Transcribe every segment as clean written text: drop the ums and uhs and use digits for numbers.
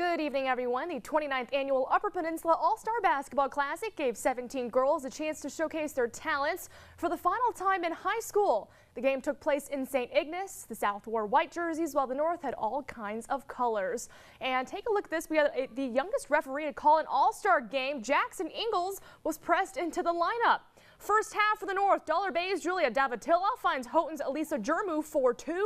Good evening, everyone. The 29th annual Upper Peninsula All-Star Basketball Classic gave 17 girls a chance to showcase their talents for the final time in high school. The game took place in St. Ignace. The South wore white jerseys while the North had all kinds of colors. And take a look at this. We had the youngest referee to call an All-Star game. Jackson Ingalls was pressed into the lineup. First half for the North, Dollar Bay's Julia Davatilla finds Houghton's Elisa Jermu 4-2,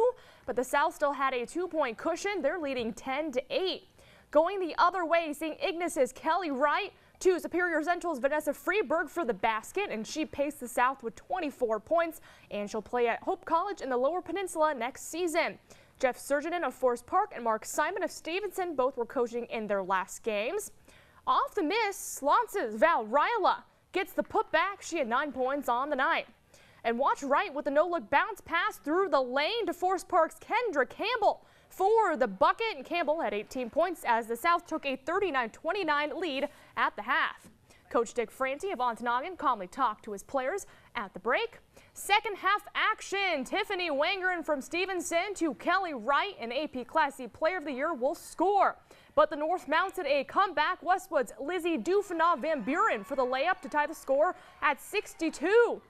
but the South still had a 2-point cushion. They're leading 10-8. Going the other way, St. Ignace's Kelly Wright to Superior Central's Vanessa Freeberg for the basket, and she paced the South with 24 points, and she'll play at Hope College in the Lower Peninsula next season. Jeff Surgeon of Forest Park and Mark Simon of Stevenson both were coaching in their last games. Off the miss, Launce's Val Ryla gets the putback. She had 9 points on the night. And watch Wright with a no-look bounce pass through the lane to Forest Park's Kendra Campbell for the bucket, and Campbell had 18 points as the South took a 39-29 lead at the half. Coach Dick Franti of Ontonagon calmly talked to his players at the break. Second half action, Tiffany Wangeren from Stevenson to Kelly Wright, an AP Class C Player of the Year, will score. But the North mounted a comeback. Westwood's Lizzie Dufana Van Buren for the layup to tie the score at 62.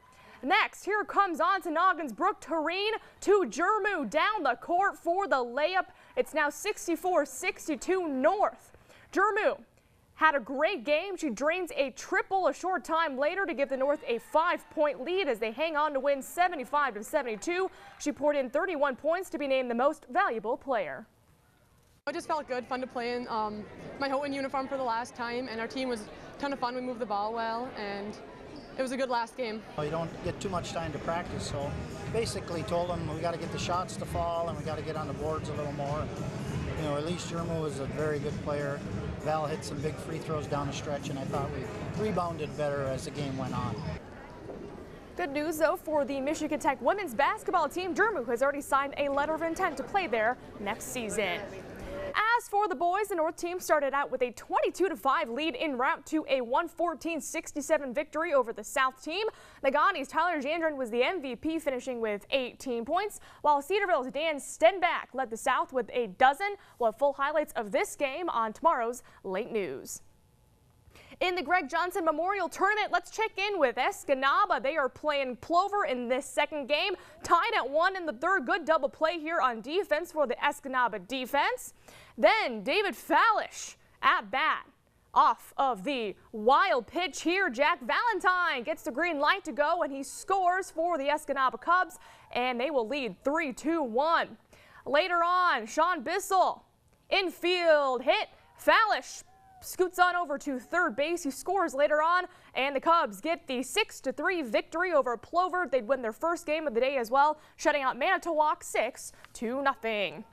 Next, here comes Ontonagon's Brooke Tureen to Jermu down the court for the layup. It's now 64-62 North. Jermu had a great game. She drains a triple a short time later to give the North a 5-point lead as they hang on to win 75-72. She poured in 31 points to be named the most valuable player. It just felt good, fun to play in my Houghton uniform for the last time, and our team was a ton of fun. We moved the ball well, and it was a good last game. You don't get too much time to practice, so basically told them we got to get the shots to fall and we got to get on the boards a little more. You know, Elise Jermu is a very good player. Val hit some big free throws down the stretch, and I thought we rebounded better as the game went on. Good news, though, for the Michigan Tech women's basketball team. Jermu has already signed a letter of intent to play there next season. As for the boys, the North team started out with a 22-5 lead en route to a 114-67 victory over the South team. Negauni's Tyler Jandren was the MVP, finishing with 18 points, while Cedarville's Dan Stenback led the South with a dozen. We'll have full highlights of this game on tomorrow's Late News. In the Greg Johnson Memorial Tournament, let's check in with Escanaba. They are playing Plover in this second game, tied at 1 in the third. Good double play here on defense for the Escanaba defense. Then David Fallish at bat. Off of the wild pitch here, Jack Valentine gets the green light to go, and he scores for the Escanaba Cubs, and they will lead 3-2-1. Later on, Sean Bissell, infield hit, Fallish scoots on over to third base. He scores later on, and the Cubs get the 6-3 victory over Plover. They'd win their first game of the day as well, shutting out Manitowoc 6-0.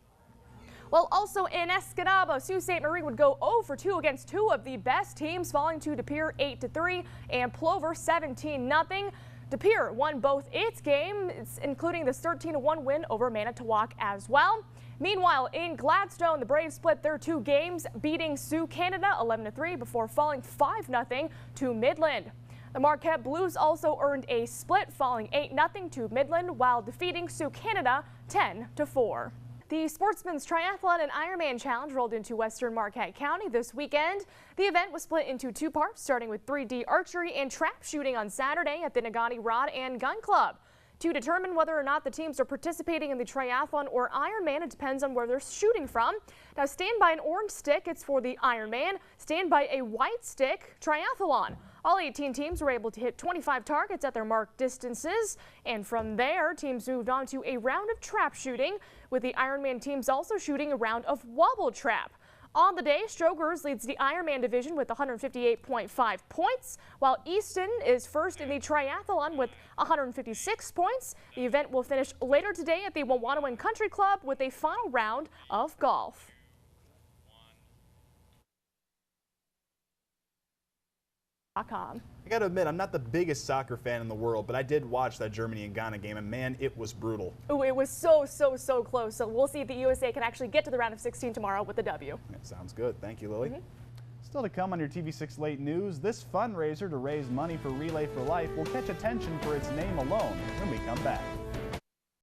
Well, also in Escanaba, Sault Ste. Marie would go 0-2 against two of the best teams, falling to De Pere 8-3 and Plover 17-0. De Pere won both its games, including this 13-1 win over Manitowoc as well. Meanwhile, in Gladstone, the Braves split their two games, beating Sioux Canada 11-3 before falling 5-0 to Midland. The Marquette Blues also earned a split, falling 8-0 to Midland while defeating Sioux Canada 10-4. The Sportsman's Triathlon and Ironman Challenge rolled into Western Marquette County this weekend. The event was split into two parts, starting with 3D archery and trap shooting on Saturday at the Negaunee Rod and Gun Club. To determine whether or not the teams are participating in the triathlon or Ironman, it depends on where they're shooting from. Now, stand by an orange stick, it's for the Ironman. Stand by a white stick, triathlon. All 18 teams were able to hit 25 targets at their marked distances, and from there, teams moved on to a round of trap shooting, with the Ironman teams also shooting a round of wobble trap. On the day, Strogers leads the Ironman division with 158.5 points, while Easton is first in the triathlon with 156 points. The event will finish later today at the Wawanoan Country Club with a final round of golf. I gotta admit, I'm not the biggest soccer fan in the world, but I did watch that Germany and Ghana game, and man, it was brutal. Oh, it was so close. So we'll see if the USA can actually get to the round of 16 tomorrow with the W. Yeah, sounds good. Thank you, Lily. Still to come on your TV6 Late News, this fundraiser to raise money for Relay for Life will catch attention for its name alone when we come back.